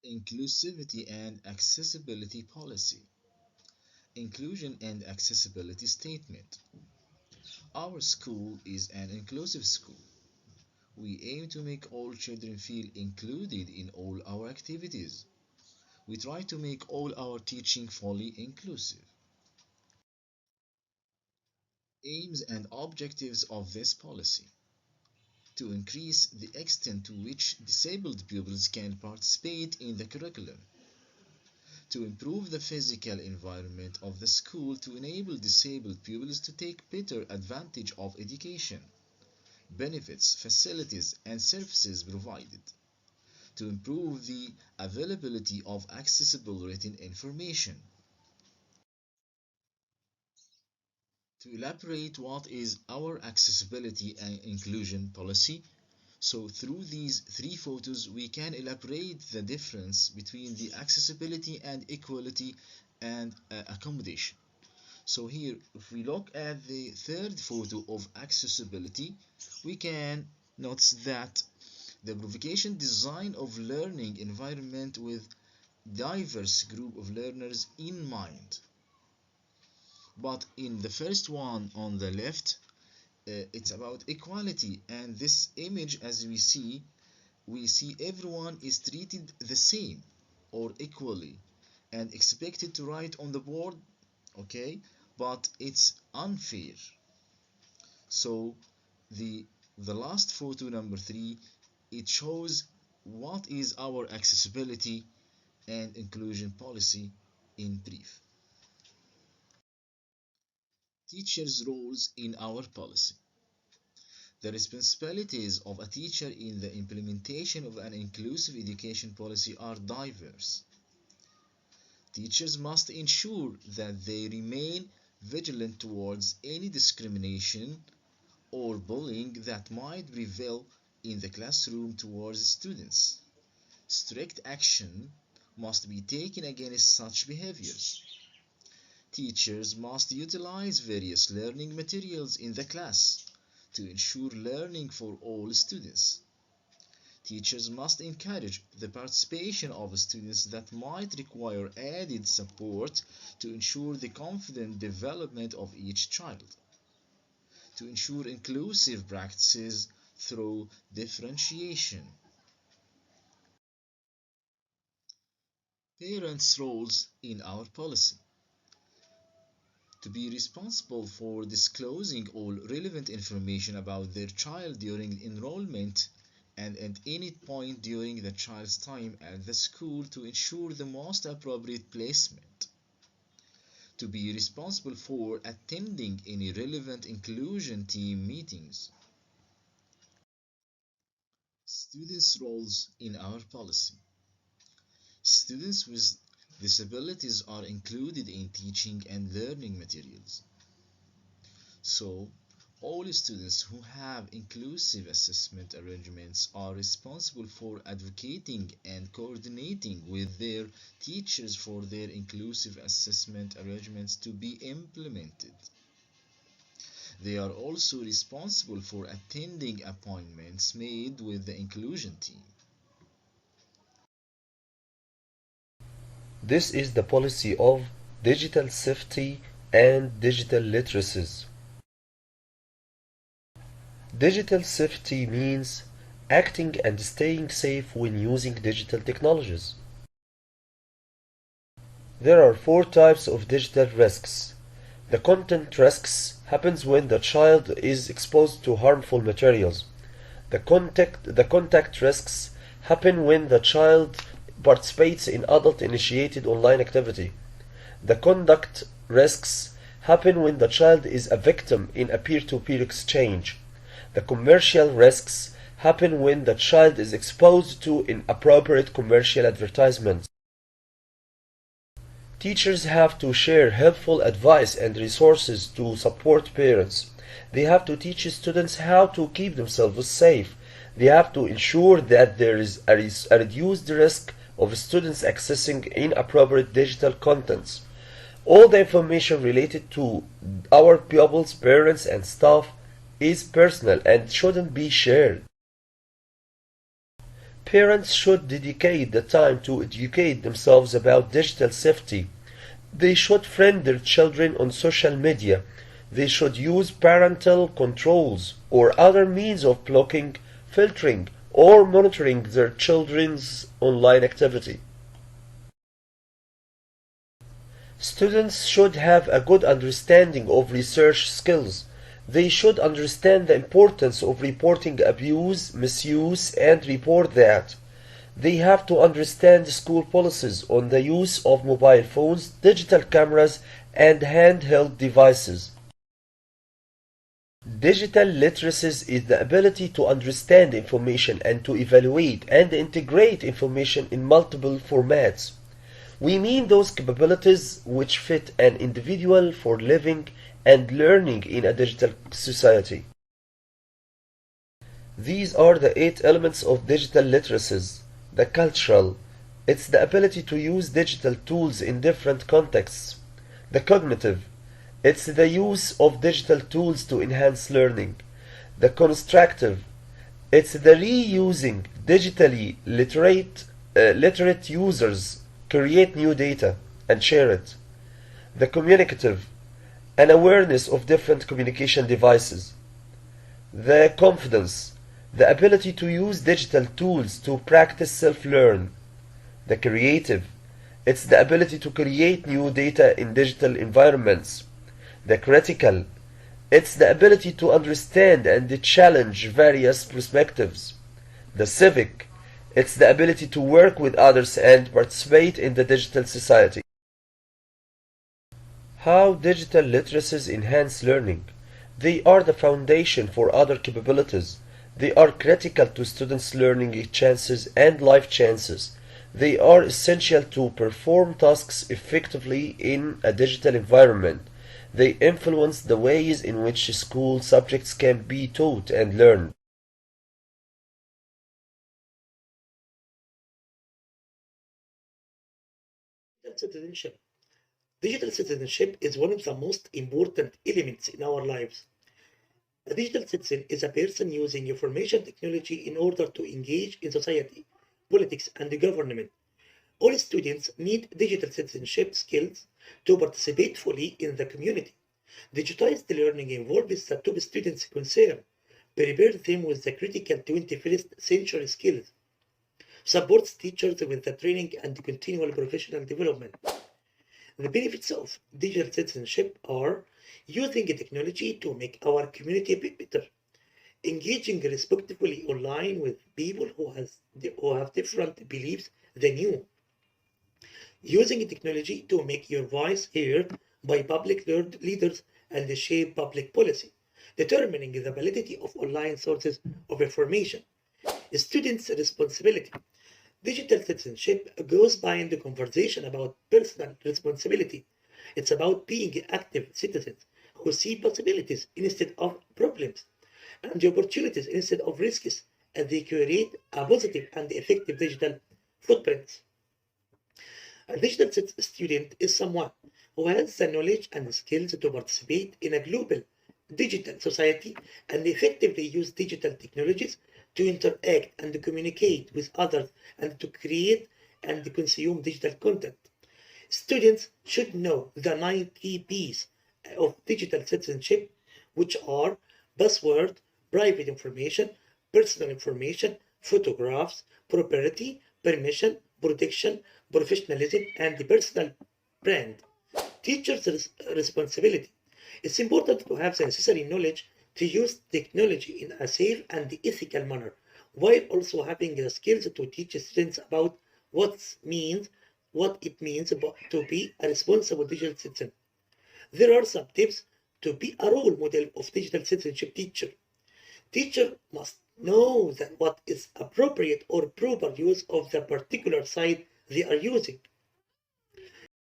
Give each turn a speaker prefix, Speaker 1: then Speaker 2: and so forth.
Speaker 1: Inclusivity and accessibility policy. Inclusion and accessibility statement. Our school is an inclusive school. We aim to make all children feel included in all our activities. We try to make all our teaching fully inclusive. Aims and objectives of this policy: to increase the extent to which disabled pupils can participate in the curriculum, to improve the physical environment of the school to enable disabled pupils to take better advantage of education, benefits, facilities, and services provided, to improve the availability of accessible written information. To elaborate what is our accessibility and inclusion policy, so through these three photos we can elaborate the difference between the accessibility and equality and accommodation. So here, if we look at the third photo of accessibility, we can notice that the provocation design of learning environment with diverse group of learners in mind. But in the first one on the left, it's about equality, and this image, as we see everyone is treated the same or equally and expected to write on the board, okay, but it's unfair. So the last photo, number 3, it shows what is our accessibility and inclusion policy in brief. Teachers' roles in our policy. The responsibilities of a teacher in the implementation of an inclusive education policy are diverse. Teachers must ensure that they remain vigilant towards any discrimination or bullying that might prevail in the classroom towards students. Strict action must be taken against such behaviors. Teachers must utilize various learning materials in the class to ensure learning for all students. Teachers must encourage the participation of students that might require added support to ensure the confident development of each child. To ensure inclusive practices through differentiation. Parents' roles in our policy. To be responsible for disclosing all relevant information about their child during enrollment and at any point during the child's time at the school to ensure the most appropriate placement. To be responsible for attending any relevant inclusion team meetings. Students' roles in our policy. Students with disabilities are included in teaching and learning materials. So, all students who have inclusive assessment arrangements are responsible for advocating and coordinating with their teachers for their inclusive assessment arrangements to be implemented. They are also responsible for attending appointments made with the inclusion team.
Speaker 2: This is the policy of digital safety and digital literacies. Digital safety means acting and staying safe when using digital technologies. There are 4 types of digital risks. The content risks happens when the child is exposed to harmful materials. The contact risks happen when the child participates in adult-initiated online activity. The conduct risks happen when the child is a victim in a peer-to-peer exchange. The commercial risks happen when the child is exposed to inappropriate commercial advertisements. Teachers have to share helpful advice and resources to support parents. They have to teach students how to keep themselves safe. They have to ensure that there is a reduced risk of students accessing inappropriate digital contents. All the information related to our pupils, parents, and staff is personal and shouldn't be shared. Parents should dedicate the time to educate themselves about digital safety. They should friend their children on social media. They should use parental controls or other means of blocking, filtering, or monitoring their children's online activity. Students should have a good understanding of research skills. They should understand the importance of reporting abuse, misuse, and report that. They have to understand school policies on the use of mobile phones, digital cameras, and handheld devices. Digital literacies is the ability to understand information and to evaluate and integrate information in multiple formats. We mean those capabilities which fit an individual for living and learning in a digital society. These are the 8 elements of digital literacies. The cultural, it's the ability to use digital tools in different contexts. The cognitive, it's the use of digital tools to enhance learning. The constructive, it's the reusing digitally literate users create new data and share it. The communicative, an awareness of different communication devices. The confidence, the ability to use digital tools to practice self-learn. The creative, it's the ability to create new data in digital environments. The critical, it's the ability to understand and challenge various perspectives. The civic, it's the ability to work with others and participate in the digital society. How digital literacies enhance learning? They are the foundation for other capabilities. They are critical to students' learning chances and life chances. They are essential to perform tasks effectively in a digital environment. They influence the ways in which school subjects can be taught and learned.
Speaker 3: Citizenship. Digital citizenship is one of the most important elements in our lives. A digital citizen is a person using information technology in order to engage in society, politics, and government. All students need digital citizenship skills to participate fully in the community. Digitized learning involves the top students concerned, prepare them with the critical 21st century skills, supports teachers with the training and continual professional development. The benefits of digital citizenship are using technology to make our community better, engaging respectfully online with people who have different beliefs than you, using technology to make your voice heard by public leaders and shape public policy, determining the validity of online sources of information. Students' responsibility. Digital citizenship goes beyond the conversation about personal responsibility. It's about being active citizens who see possibilities instead of problems and the opportunities instead of risks as they create a positive and effective digital footprint. A digital student is someone who has the knowledge and skills to participate in a global digital society and effectively use digital technologies to interact and communicate with others and to create and consume digital content. Students should know the 90 P's of digital citizenship, which are password, private information, personal information, photographs, property, permission, protection, professionalism, and personal brand. Teachers' responsibility. It's important to have the necessary knowledge to use technology in a safe and ethical manner, while also having the skills to teach students about what it means to be a responsible digital citizen. There are some tips to be a role model of digital citizenship teacher. Teacher must know that what is appropriate or proper use of the particular site they are using.